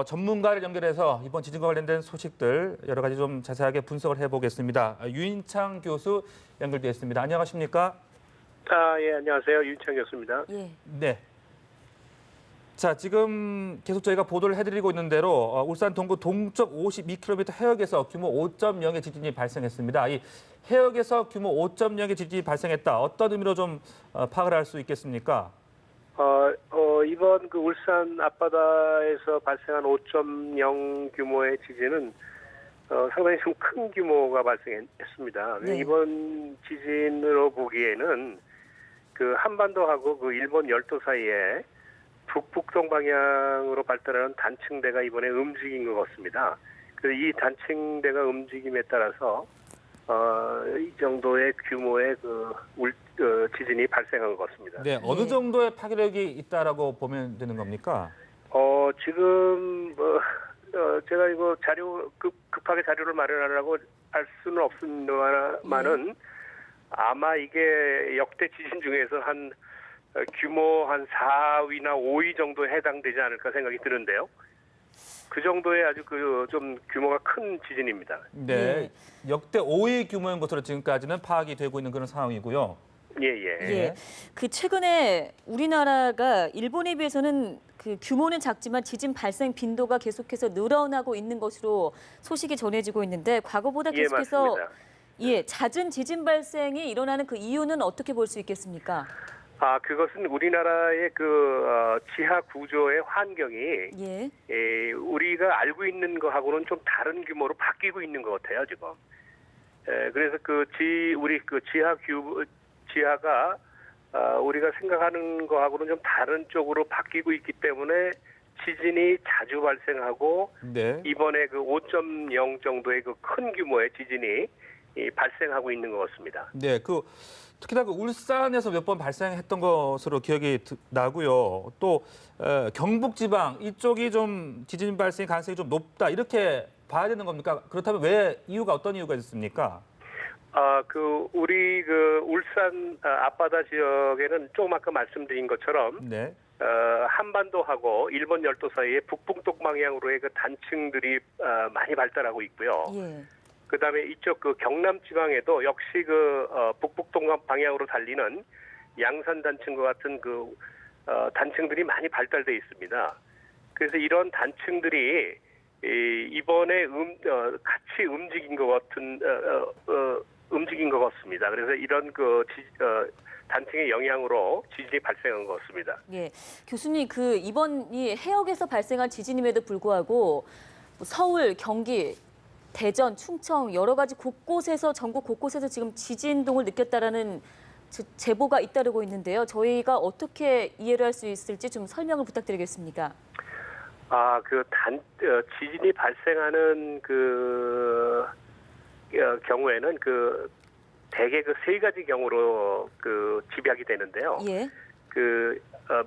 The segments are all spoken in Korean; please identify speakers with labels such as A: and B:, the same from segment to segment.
A: 전문가를 연결해서 이번 지진과 관련된 소식들 여러 가지 좀 자세하게 분석을 해보겠습니다. 유인창 교수 연결되어 있습니다. 안녕하십니까?
B: 예, 안녕하세요. 유인창 교수입니다.
C: 예.
A: 네. 자, 지금 계속 저희가 보도를 해드리고 있는 대로 울산 동구 동쪽 52km 해역에서 규모 5.0의 지진이 발생했습니다. 이 해역에서 규모 5.0의 지진이 발생했다. 어떤 의미로 좀 파악을 할 수 있겠습니까?
B: 이번 그 울산 앞바다에서 발생한 5.0 규모의 지진은 상당히 좀 큰 규모가 발생했습니다.
C: 네.
B: 이번 지진으로 보기에는 그 한반도하고 그 일본 열도 사이에 북북동 방향으로 발달하는 단층대가 이번에 움직인 것 같습니다. 그래서 이 단층대가 움직임에 따라서 이 정도의 규모의 지진이 발생한 것 같습니다.
A: 네, 어느 정도의 파괴력이 있다라고 보면 되는 겁니까?
B: 지금 제가 이거 급하게 자료를 마련하려고 할 수는 없습니다만은 아마 이게 역대 지진 중에서 한 규모 한 4위나 5위 정도에 해당되지 않을까 생각이 드는데요. 그 정도의 아주 좀 규모가 큰 지진입니다.
A: 네, 역대 5위 규모인 것으로 지금까지는 파악이 되고 있는 그런 상황이고요.
C: 예. 그 최근에 우리나라가 일본에 비해서는 그 규모는 작지만 지진 발생 빈도가 계속해서 늘어나고 있는 것으로 소식이 전해지고 있는데 과거보다 계속해서 잦은 지진 발생이 일어나는 그 이유는 어떻게 볼 수 있겠습니까?
B: 그것은 우리나라의 지하 구조의 환경이 우리가 알고 있는 거하고는 좀 다른 규모로 바뀌고 있는 것 같아요, 지금. 그래서 우리 지하가 우리가 생각하는 거하고는 좀 다른 쪽으로 바뀌고 있기 때문에 지진이 자주 발생하고 이번에 그 5.0 정도의 그 큰 규모의 지진이 발생하고 있는 것 같습니다.
A: 네, 특히나 울산에서 몇 번 발생했던 것으로 기억이 나고요. 또 경북 지방 이쪽이 좀 지진 발생 가능성이 좀 높다 이렇게 봐야 되는 겁니까? 그렇다면 어떤 이유가 있습니까?
B: 우리 울산 앞바다 지역에는 조금 아까 말씀드린 것처럼 한반도하고 일본 열도 사이에 북북동 방향으로의 그 단층들이 많이 발달하고 있고요. 그다음에 이쪽 경남 지방에도 역시 북북동 방향으로 달리는 양산 단층과 같은 단층들이 많이 발달돼 있습니다. 그래서 이런 단층들이 이번에 같이 움직인 것 같습니다. 그래서 이런 단층의 영향으로 지진이 발생한 것 같습니다.
C: 예, 교수님 이번 이 해역에서 발생한 지진임에도 불구하고 서울, 경기, 대전, 충청 여러 가지 전국 곳곳에서 지금 지진동을 느꼈다라는 제보가 잇따르고 있는데요. 저희가 어떻게 이해를 할 수 있을지 좀 설명을 부탁드리겠습니다.
B: 지진이 발생하는 경우에는 대개 세 가지 경우로 집약이 되는데요.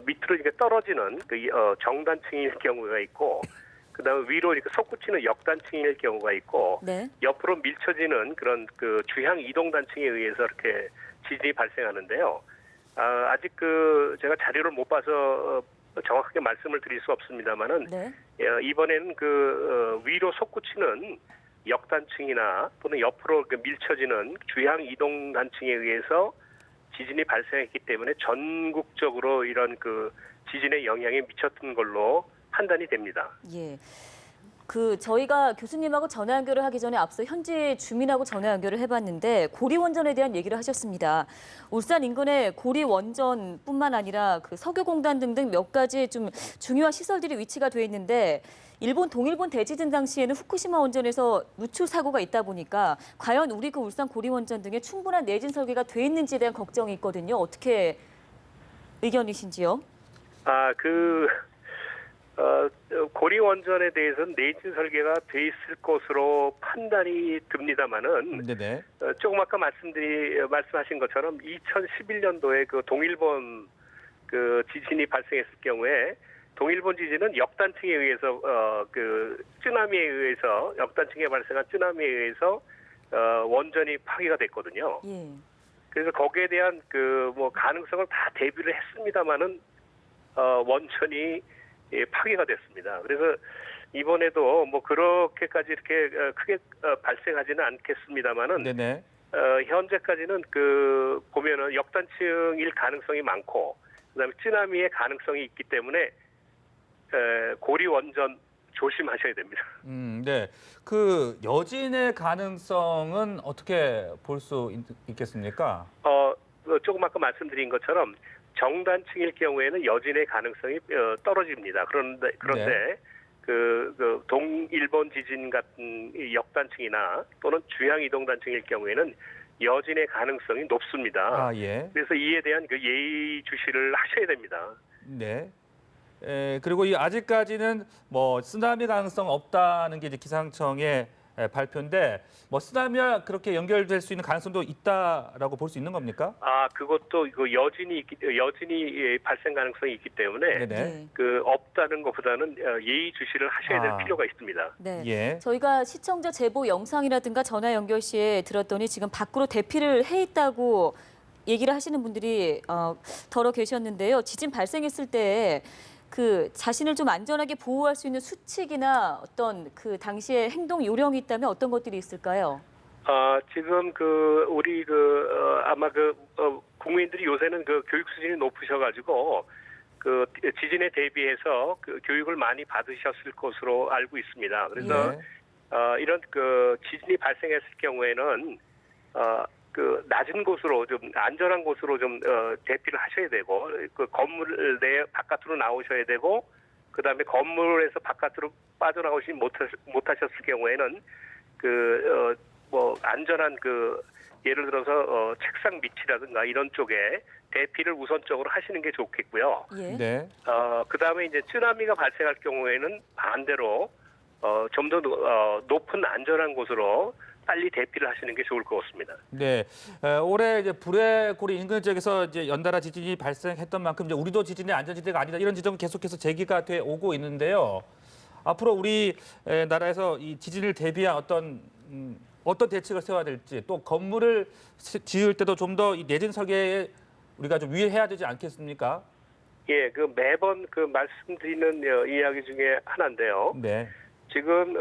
B: 밑으로 이렇게 떨어지는 정단층일 경우가 있고, 그다음에 위로 이렇게 솟구치는 역단층일 경우가 있고, 옆으로 밀쳐지는 그런 주향 이동 단층에 의해서 이렇게 지진이 발생하는데요. 아직 제가 자료를 못 봐서 정확하게 말씀을 드릴 수 없습니다만은 이번에는 위로 솟구치는 역단층이나 또는 옆으로 밀쳐지는 주향 이동 단층에 의해서 지진이 발생했기 때문에 전국적으로 이런 지진의 영향이 미쳤던 걸로 판단이 됩니다.
C: 예. 저희가 교수님하고 전화 연결을 하기 전에 앞서 현지 주민하고 전화 연결을 해봤는데 고리 원전에 대한 얘기를 하셨습니다. 울산 인근의 고리 원전뿐만 아니라 석유공단 등등 몇 가지 좀 중요한 시설들이 위치가 돼 있는데 일본 동일본 대지진 당시에는 후쿠시마 원전에서 누출 사고가 있다 보니까 과연 우리 울산 고리 원전 등에 충분한 내진 설계가 돼 있는지에 대한 걱정이 있거든요. 어떻게 의견이신지요?
B: 고리 원전에 대해서는 내진 설계가 돼 있을 것으로 판단이 듭니다만은 조금 아까 말씀하신 것처럼 2011년도에 동일본 지진이 발생했을 경우에 동일본 지진은 역단층에 의해서 쓰나미에 의해서 역단층에 발생한 쓰나미에 의해서 원전이 파괴가 됐거든요. 그래서 거기에 대한 가능성을 다 대비를 했습니다만은 원전이 파괴가 됐습니다. 그래서 이번에도 뭐 그렇게까지 이렇게 크게 발생하지는 않겠습니다만은
A: 네네.
B: 현재까지는 그 보면은 역단층일 가능성이 많고 그다음에 쓰나미의 가능성이 있기 때문에 고리 원전 조심하셔야 됩니다.
A: 네. 그 여진의 가능성은 어떻게 볼 수 있겠습니까?
B: 조금 아까 말씀드린 것처럼 정단층일 경우에는 여진의 가능성이 떨어집니다. 그런데
A: 네.
B: 그 동일본 지진 같은 이 역단층이나 또는 주향 이동단층일 경우에는 여진의 가능성이 높습니다.
A: 아, 예.
B: 그래서 이에 대한 그 예의주시를 하셔야 됩니다.
A: 네. 그리고 이 아직까지는 뭐 쓰나미 가능성 없다는 게 이제 기상청의 발표인데 뭐 쓰나미와 그렇게 연결될 수 있는 가능성도 있다라고 볼 수 있는 겁니까?
B: 그것도 그 여진이 발생 가능성이 있기 때문에
A: 네네.
B: 그 없다는 것보다는 예의주시를 하셔야 될 필요가 있습니다.
C: 네.
A: 예.
C: 저희가 시청자 제보 영상이라든가 전화 연결 시에 들었더니 지금 밖으로 대피를 해 있다고 얘기를 하시는 분들이 더러 계셨는데요. 지진 발생했을 때 그 자신을 좀 안전하게 보호할 수 있는 수칙이나 어떤 그 당시에 행동 요령이 있다면 어떤 것들이 있을까요?
B: 지금 우리 아마 국민들이 요새는 그 교육 수준이 높으셔가지고 그 지진에 대비해서 그 교육을 많이 받으셨을 것으로 알고 있습니다. 그래서
A: 예.
B: 이런 그 지진이 발생했을 경우에는 그 낮은 곳으로 좀 안전한 곳으로 좀 대피를 하셔야 되고 그 건물 내 바깥으로 나오셔야 되고 그다음에 건물에서 바깥으로 빠져나오지 못하셨을 경우에는 뭐 안전한 예를 들어서 책상 밑이라든가 이런 쪽에 대피를 우선적으로 하시는 게 좋겠고요.
C: 예.
A: 네.
B: 그다음에 이제 쓰나미가 발생할 경우에는 반대로 좀 더 높은 안전한 곳으로 빨리 대피를 하시는 게 좋을 것 같습니다.
A: 네. 올해 이제 불의 고리 인근 지역에서 이제 연달아 지진이 발생했던 만큼 이제 우리도 지진의 안전지대가 아니다 이런 지적은 계속해서 제기가 돼 오고 있는데요. 앞으로 우리 나라에서 이 지진을 대비한 어떤 대책을 세워야 될지 또 건물을 지을 때도 좀 더 이 내진 설계에 우리가 좀 유의해야 되지 않겠습니까?
B: 예, 매번 말씀드리는 이야기 중에 하나인데요.
A: 네.
B: 지금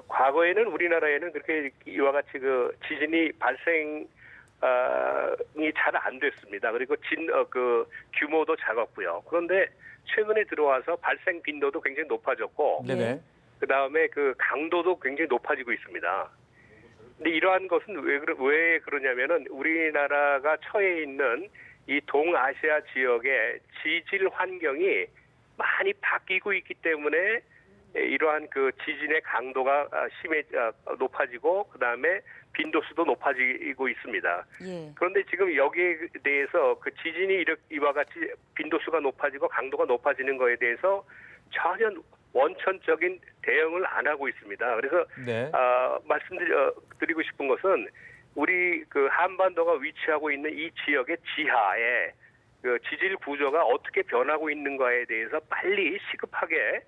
B: 과거에는 우리나라에는 그렇게 이와 같이 지진이 발생이 잘 안 됐습니다. 그리고 규모도 작았고요. 그런데 최근에 들어와서 발생 빈도도 굉장히 높아졌고,
A: 네네.
B: 그 다음에 강도도 굉장히 높아지고 있습니다. 근데 이러한 것은 왜 그러냐면은 우리나라가 처해 있는 이 동아시아 지역의 지질 환경이 많이 바뀌고 있기 때문에 이러한 지진의 강도가 높아지고 그다음에 빈도수도 높아지고 있습니다.
C: 예.
B: 그런데 지금 여기에 대해서 지진이 이와 같이 빈도수가 높아지고 강도가 높아지는 거에 대해서 전혀 원천적인 대응을 안 하고 있습니다. 그래서
A: 네.
B: 말씀드리고 싶은 것은 우리 한반도가 위치하고 있는 이 지역의 지하에 지질 구조가 어떻게 변하고 있는가에 대해서 빨리 시급하게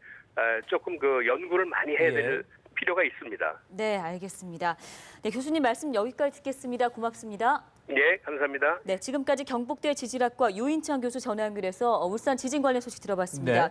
B: 조금 연구를 많이 해야 될 필요가 있습니다.
C: 네, 알겠습니다. 네, 교수님 말씀 여기까지 듣겠습니다. 고맙습니다.
B: 네, 감사합니다.
C: 네, 지금까지 경북대 지질학과 유인창 교수 전화 연결해서 울산 지진 관련 소식 들어봤습니다.
A: 네.